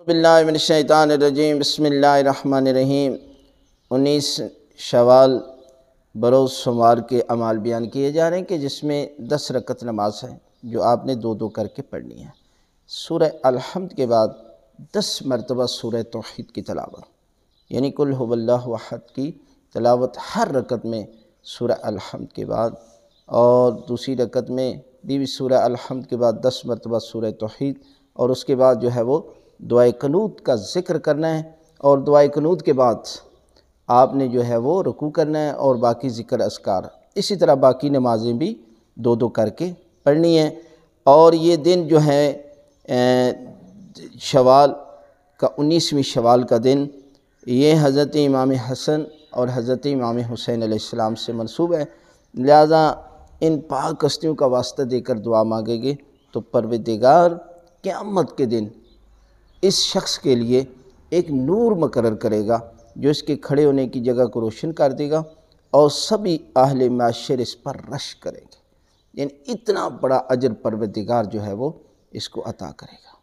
باللہ من الشیطان الرجیم بسم اللہ الرحمن الرحیم 19 شوال بروز سوموار کے اعمال بیان کیے جا رہے ہیں کہ جس میں 10 رکعت نماز ہے جو آپ نے دو کر کے پڑھنی ہے۔ سورہ الحمد کے بعد 10 مرتبہ سورہ توحید کی تلاوت، یعنی قل ھو اللہ احد کی تلاوت ہر رکعت میں سورہ الحمد کے بعد، اور دوسری رکعت میں بھی سورہ الحمد کے بعد 10 مرتبہ سورہ توحید، اور اس کے بعد جو ہے وہ دعائے قنوت کا ذکر کرنا ہے، اور دعائے قنوت کے بعد آپ نے جو ہے وہ رکوع کرنا ہے اور باقی ذکر اذکار، اسی طرح باقی نمازیں بھی دو کر کے پڑھنی ہیں۔ اور یہ دن جو ہے شوال کا 19ویں شوال کا دن، یہ حضرت امام حسن اور حضرت امام حسین علیہ السلام سے منسوب ہے، لہذا ان پاک ہستیوں کا واسطہ دے کر دعا مانگیں گے تو پروردگار قیامت کے دن اس شخص کے لیے ایک نور مقرر کرے گا جو اس کے کھڑے ہونے کی جگہ کو روشن کر دے گا، اور سبھی اہل معاشر اس پر رش کریں گے، یعنی اتنا بڑا اجر پروردگار جو ہے وہ اس کو عطا کرے گا۔